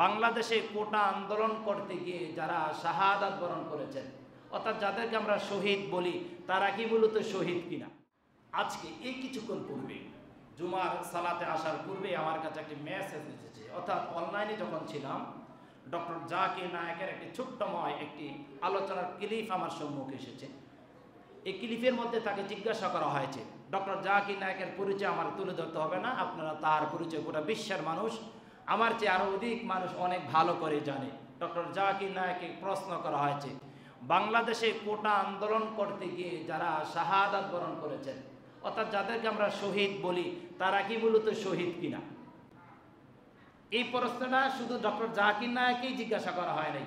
বাংলাদেশে কোটা আন্দোলন করতে গিয়ে যারা শাহাদাত বরণ করেছেন, অর্থাৎ যাদেরকে আমরা শহীদ বলি, তারা কি মূলত শহীদ কিনা? আজকে এই কিছুক্ষণ পূর্বে জুমার সালাতে আসার পূর্বে আমার কাছে একটি মেসেজ এসেছে, অর্থাৎ অনলাইনে যখন ছিলাম ডক্টর জাকির নায়েকের একটি ছোট্টময় একটি আলোচনার ক্লিপ আমার সম্মুখে এসেছে। এই ক্লিপের মধ্যে তাকে জিজ্ঞাসা করা হয়েছে, ডক্টর জাকির নায়েকের পরিচয় আমার তুলে ধরতে হবে না, আপনারা তার পরিচয় গোটা বিশ্বের মানুষ আমার চেয়ে আরও অধিক মানুষ অনেক ভালো করে জানে। ডক্টর জাকির নায়েককে প্রশ্ন করা হয়েছে, বাংলাদেশে কোটা আন্দোলন করতে গিয়ে যারা শাহাদাত বরণ করেছেন, অর্থাৎ যাদেরকে আমরা শহীদ বলি, তারা কি মূলত শহীদ কিনা? এই প্রশ্নটা শুধু ডক্টর জাকির নায়েককেই জিজ্ঞাসা করা হয় নাই,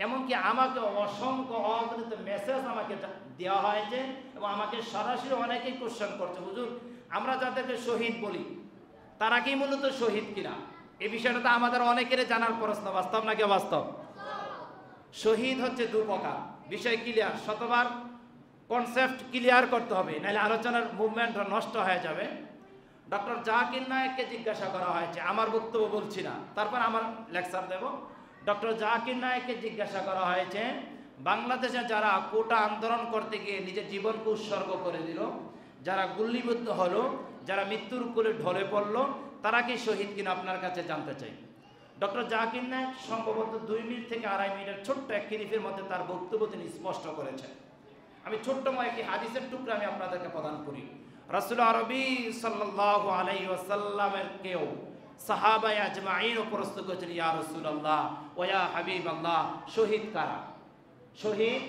এমনকি আমাকে অসংখ্য অগণিত মেসেজ আমাকে দেওয়া হয়েছে এবং আমাকে সরাসরি অনেকেই কোশ্চেন করছে, হুজুর আমরা যাদেরকে শহীদ বলি তারা কি মূলত শহীদ কিনা? এই বিষয়টা তো আমাদের অনেকের জানার প্রশ্ন, বাস্তব নাকি অবাস্তব? শহীদ হচ্ছে দু প্রকার, বিষয় ক্লিয়ার, শতবার কনসেপ্ট ক্লিয়ার করতে হবে, নাহলে আলোচনার মুভমেন্ট নষ্ট হয়ে যাবে। ডক্টর জাকির নায়েককে জিজ্ঞাসা করা হয়েছে, আমার বক্তব্য বলছি না, তারপর আমার লেকচার দেব। ডক্টর জাকির নায়েককে জিজ্ঞাসা করা হয়েছে, বাংলাদেশে যারা কোটা আন্দোলন করতে গিয়ে নিজের জীবনকে উৎসর্গ করে দিল, যারা গুল্লিবিদ্ধ হলো, যারা মৃত্যুর কোলে ঢলে পড়লো, তারা কি শহীদ কিনা আপনার কাছে জানতে চাই। ডক্টর জাকির নায়েক সম্ভবত 2 মিনিট থেকে 2.5 মিনিটের ছোট্ট এক ক্লিপের মধ্যে তার বক্তব্য তিনি স্পষ্ট করেছেন। আমি ছোট্টময় একটি হাদিসের টুকরা আমি আপনাদেরকে প্রদান করি। রাসূল আরবি সাল্লাল্লাহু আলাইহি ওয়াসাল্লামের কেউ সাহাবায়ে আজমাইন প্রশ্ন করেছেন, ইয়া রাসূলুল্লাহ ওয়া ইয়া হাবিবাল্লাহ, শহীদ কারা? শহীদ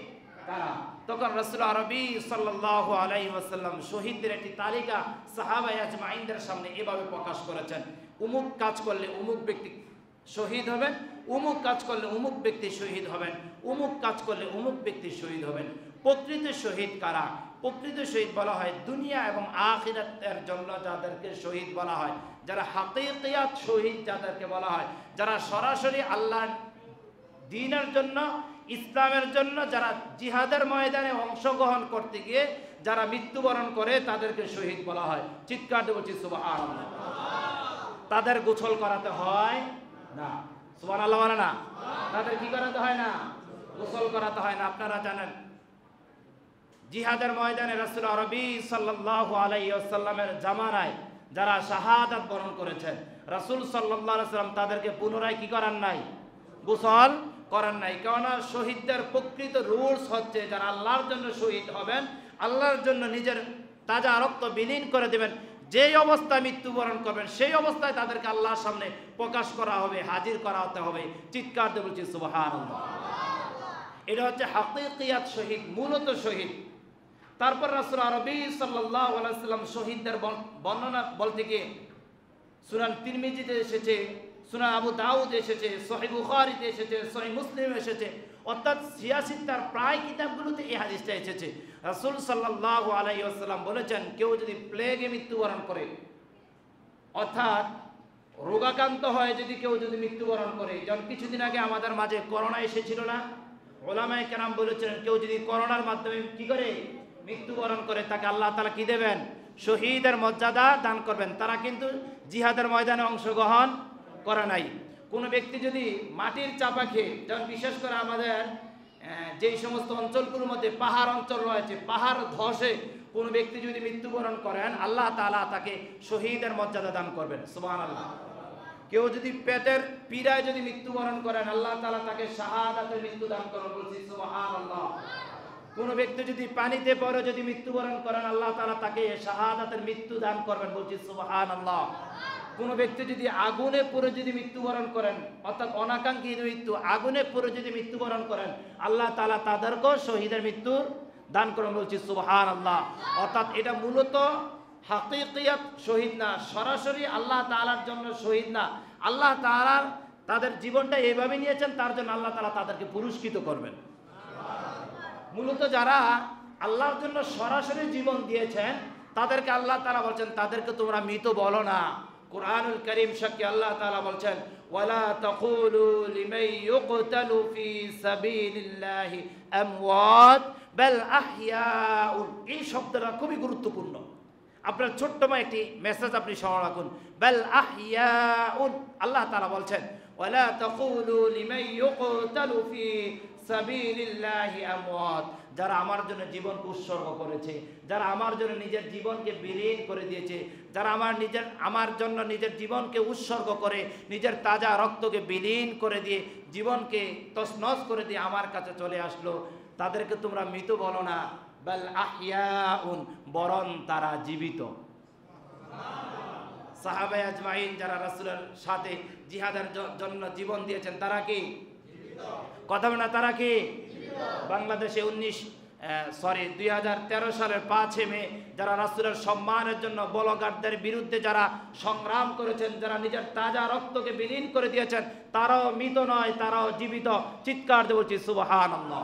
কারা? তখন রাসূল আরবি সাল্লাল্লাহু আলাইহি ওয়াসাল্লাম শহীদদের একটি তালিকা সাহাবায়ে আজমাইনদের সামনে এভাবে প্রকাশ করেছেন, অমুক কাজ করলে অমুক ব্যক্তি শহীদ হবেন, অমুক কাজ করলে অমুক ব্যক্তি শহীদ হবেন, অমুক কাজ করলে অমুক ব্যক্তি শহীদ হবেন। প্রকৃত শহীদ কারা? প্রকৃত শহীদ বলা হয় দুনিয়া এবং আখিরাতের জন্য যাদেরকে শহীদ বলা হয়, যারা হাকিকিয়াত শহীদ যাদেরকে বলা হয়, যারা সরাসরি আল্লাহর দ্বীনের জন্য, ইসলামের জন্য যারা জিহাদের ময়দানে অংশগ্রহণ করতে গিয়ে যারা মৃত্যুবরণ করে তাদেরকে শহীদ বলা হয়। চিৎকার দিয়ে বলছি সুবহানাল্লাহ। তাদের গোসল করাতে হয় না, সুবহানাল্লাহ বলে না? তাদের কি করাতে হয় না? গোসল করাতে হয় না। আপনারা জানেন জিহাদের ময়দানে রাসূল আরবি সাল্লাল্লাহু আলাইহি ওয়াসাল্লামের জামানায় যারা শাহাদাত বরণ করেছেন, রাসূল সাল্লাল্লাহু আলাইহি ওয়াসাল্লাম তাদেরকে পুনরায় কি করান নাই? গোসল করান নাই। কেননা শহীদদের প্রকৃত রুলস হচ্ছে যারা আল্লাহর জন্য শহীদ হবেন, আল্লাহর জন্য নিজের তাজা রক্ত বিলীন করে দেবেন, যেই অবস্থায় মৃত্যুবরণ করবেন সেই অবস্থায় তাদেরকে আল্লাহর সামনে প্রকাশ করা হবে, হাজির করা হতে হবে। চিৎকার দিয়ে বলছি সুবহানাল্লাহ। এটা হচ্ছে হাকিকিয়াত শহীদ, মূলত শহীদ। তারপর রাসূল আরবি সাল্লাল্লাহু আলাইহি ওয়াসাল্লাম শহীদদের বর্ণনা বলতে গিয়ে সুনান তিরমিজিতে এসেছে, সুনান আবু দাউদ এসেছে, সহিহ বুখারীতে এসেছে, সহিহ মুসলিমে এসেছে, অর্থাৎ 86টার প্রায় কিতাবগুলোতে এই হাদিসটা এসেছে। রাসূল সাল্লাল্লাহু আলাইহি ওয়াসাল্লাম বলেছেন, কেউ যদি প্লেগে মৃত্যুবরণ করে, অর্থাৎ রোগাক্রান্ত হয় যদি কেউ যদি মৃত্যুবরণ করে, যেমন কিছুদিন আগে আমাদের মাঝে করোনা এসেছিল না, ওলামায়ে কেরাম বলেছেন কেউ যদি করোনার মাধ্যমে কি করে মৃত্যুবরণ করে, তাকে আল্লাহ তাআলা কি দেবেন? শহীদের মর্যাদা দান করবেন। তারা কিন্তু জিহাদের ময়দানে অংশগ্রহণ করে নাই। কোনো ব্যক্তি যদি মাটির চাপা খেয়ে, যেমন বিশেষ করে আমাদের যেই সমস্ত অঞ্চলগুলোর মধ্যে পাহাড় অঞ্চল রয়েছে, পাহাড় ধসে কোনো ব্যক্তি যদি মৃত্যুবরণ করেন, আল্লাহ তাআলা তাকে শহীদের মর্যাদা দান করবেন। সুবহানাল্লাহ। কেউ যদি পেটের পীড়ায় যদি মৃত্যুবরণ করেন, আল্লাহ তাআলা তাকে শাহাদাতের মৃত্যু দান করবেন। বলছি সুবহানাল্লাহ। কোন ব্যক্তি যদি পানিতে পড়ে যদি মৃত্যুবরণ করেন, আল্লাহ তাআলা তাকে শাহাদাতের মৃত্যু দান করবেন। বলছি সুবহানাল্লাহ। কোন ব্যক্তি যদি আগুনে পড়ে যদি মৃত্যুবরণ করেন, অর্থাৎ অনাকাঙ্ক্ষিত মৃত্যু, আগুনে পড়ে যদি মৃত্যুবরণ করেন, আল্লাহ তাআলা তাদেরকেও শহীদের মৃত্যু দান করবেন। বলছি সুবহানাল্লাহ। অর্থাৎ এটা মূলত হাকিকিয়াত শহীদ না, সরাসরি আল্লাহ তাআলার জন্য শহীদ না। আল্লাহ তাআলা তাদের জীবনটা এইভাবে নিয়েছেন, তার জন্য আল্লাহ তাআলা তাদেরকে পুরস্কৃত করবেন। মূলত যারা আল্লাহর জন্য সরাসরি জীবন দিয়েছেন তাদেরকে আল্লাহ তাআলা বলছেন, তাদেরকে তোমরা মৃত বলো না। কুরআনুল কারীম সাক্ষী, আল্লাহ তাআলা বলছেন, ওয়ালা তাকুলু লিমান ইউকতালু ফি সাবিলিল্লাহি আমওয়াত বাল আহইয়াউন। এই শব্দটা খুবই গুরুত্বপূর্ণ। আপনার ছোট্টময় একটি মেসেজ আপনি স্মরণ রাখুন, বাল আহইয়াউন। আল্লাহ তাআলা বলছেন ওয়ালা তাকুলু লিমান ইউকতালু ফি সাবিলিল্লাহি আমওয়াত, যারা আমার জন্য জীবনকে উৎসর্গ করেছে, যারা আমার জন্য নিজের জীবনকে বিলীন করে দিয়েছে, যারা আমার জন্য নিজের জীবনকে উৎসর্গ করে নিজের তাজা রক্তকে বিলীন করে দিয়ে জীবনকে তছনছ করে দিয়ে আমার কাছে চলে আসলো, তাদেরকে তোমরা মৃত বলো না, বাল আহইয়াউন, বরং তারা জীবিত। সাহাবায়ে আজমাইন যারা রাসূলের সাথে জিহাদের জন্য জীবন দিয়েছেন তারা কি কথা বলে না, তারা কি বাংলাদেশে 2013 সালের 5 মে যারা রাসূলের সম্মানের জন্য বলগারদের বিরুদ্ধে যারা সংগ্রাম করেছেন, যারা নিজের তাজা রক্তকে বিলীন করে দিয়েছেন, তারাও মৃত নয়, তারাও জীবিত। চিৎকার দিয়ে বলছি সুবহানাল্লাহ।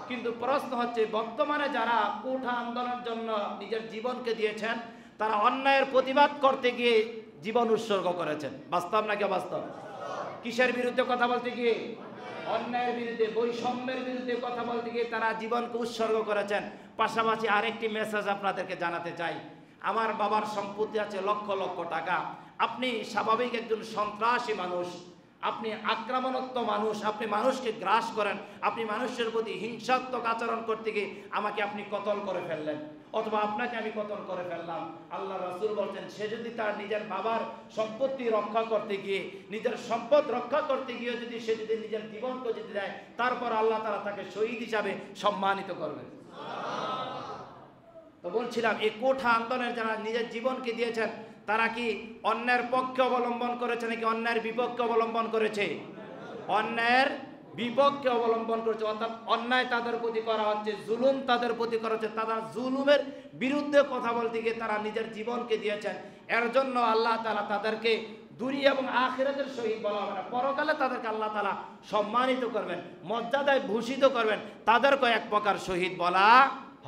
কিন্তু প্রশ্ন হচ্ছে, বর্তমানে যারা কোঠা আন্দোলনের জন্য নিজের জীবনকে দিয়েছেন, তারা অন্যায়ের প্রতিবাদ করতে গিয়ে জীবন উৎসর্গ করেছেন। বাস্তব নাকি অবাস্তব? কিসের বিরুদ্ধে কথা বলতে গিয়ে? অন্যায়ের বিরুদ্ধে, বৈষম্যের বিরুদ্ধে কথা বলতে গিয়ে তারা জীবনকে উৎসর্গ করেছেন। পাশাপাশি আরেকটি মেসেজ আপনাদেরকে জানাতে চাই। আমার বাবার সম্পত্তি আছে লক্ষ লক্ষ টাকা। আপনি স্বাভাবিক একজন সন্ত্রাসী মানুষ, আপনি আক্রমণাত্মক মানুষ, আপনি মানুষকে গ্রাস করেন, আপনি মানুষের প্রতি হিংসাত্মক আচরণ করতে গিয়ে আমাকে আপনি কতল করে ফেললেন, অথবা আপনাকে আমি কতল করে ফেললাম। আল্লাহ রাসূল বলছেন, সে যদি তার নিজের বাবার সম্পত্তি রক্ষা করতে গিয়ে, নিজের সম্পদ রক্ষা করতে গিয়ে সে যদি নিজের জীবনকে যদি দেয়, তারপর আল্লাহ তাআলা তাকে শহীদ হিসাবে সম্মানিত করবেন। তো বলছিলাম, এই কোঠা আন্দোলনের যারা নিজের জীবনকে দিয়েছেন, তারা কি অন্যের পক্ষে অবলম্বন করেছে নাকি অন্যের বিপক্ষে অবলম্বন করেছে? অন্যের বিপক্ষে অবলম্বন করেছে। অর্থাৎ অন্যায় তাদের প্রতি করা হচ্ছে, জুলুম তাদের প্রতি করা হচ্ছে, তারা জুলুমের বিরুদ্ধে কথা বলতে গিয়ে তারা নিজের জীবনকে দিয়েছেন। এর জন্য আল্লাহ তাআলা তাদেরকে দুনিয়া এবং আখিরাতের শহীদ বলা হবে না, পরকালে তাদেরকে আল্লাহ তাআলা সম্মানিত করবেন, মর্যাদায় ভূষিত করবেন, তাদেরকে এক প্রকার শহীদ বলা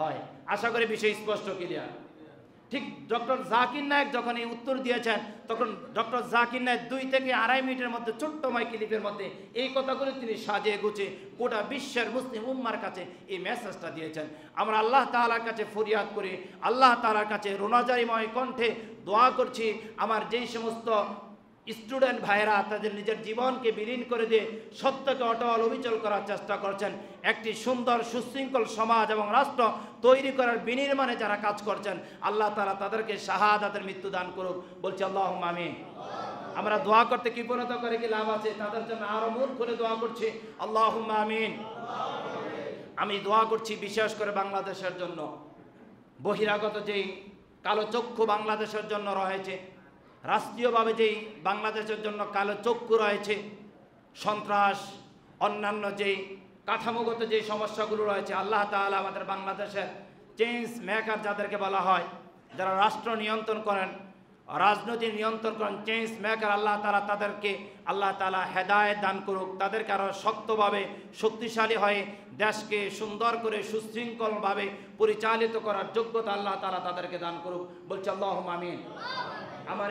হয়। আশা করি বিষয় স্পষ্ট, ক্লিয়ার। ঠিক ডক্টর জাকির নায়েক যখন এই উত্তর দিয়েছেন, তখন ডক্টর জাকির নায়েক 2 থেকে 2.5 মিনিটের মধ্যে ছোট্ট ক্লিপের মধ্যে এই কথাগুলো তিনি সাজিয়ে গুছিয়ে গোটা বিশ্বের মুসলিম উম্মার কাছে এই মেসেজটা দিয়েছেন। আমরা আল্লাহ তাআলার কাছে ফরিয়াদ করি, আল্লাহ তাআলার কাছে রোনাজারিময় কণ্ঠে দোয়া করছি, আমার যেই সমস্ত স্টুডেন্ট ভাইরা তাদের নিজের জীবনকে বিলীন করে দিয়ে সত্যকে অটল অবিচল করার চেষ্টা করছেন, একটি সুন্দর সুশৃঙ্খল সমাজ এবং রাষ্ট্র তৈরি করার বিনির্মাণে যারা কাজ করছেন, আল্লাহ তাআলা তাদেরকে শাহাদাতের মৃত্যু দান করুক। বলছি আল্লাহুম্মা আমিন। আমরা দোয়া করতে কৃপণতা করে কি লাভ আছে? তাদের জন্য আরো মন খুলে দোয়া করছি, আল্লাহুম্মা আমিন। আমি দোয়া করছি বিশেষ করে বাংলাদেশের জন্য। বহিরাগত যেই কালো চক্ষু বাংলাদেশের জন্য রয়েছে, রাষ্ট্রীয়ভাবে যেই বাংলাদেশের জন্য কালো চক্ষু রয়েছে, সন্ত্রাস, অন্যান্য যেই কাঠামোগত যে সমস্যাগুলো রয়েছে, আল্লাহ তাআলা আমাদের বাংলাদেশের চেঞ্জ মেকার যাদেরকে বলা হয়, যারা রাষ্ট্র নিয়ন্ত্রণ করেন, রাজনীতি নিয়ন্ত্রণ করেন, চেঞ্জ মেকার, আল্লাহ তাআলা তাদেরকে আল্লাহ তাআলা হেদায়েত দান করুক, তাদেরকে আরও শক্তভাবে শক্তিশালী হয়ে দেশকে সুন্দর করে সুশৃঙ্খলভাবে পরিচালিত করার যোগ্যতা আল্লাহ তাআলা তাদেরকে দান করুক। বলছি আল্লাহুম্মা আমিন। আমার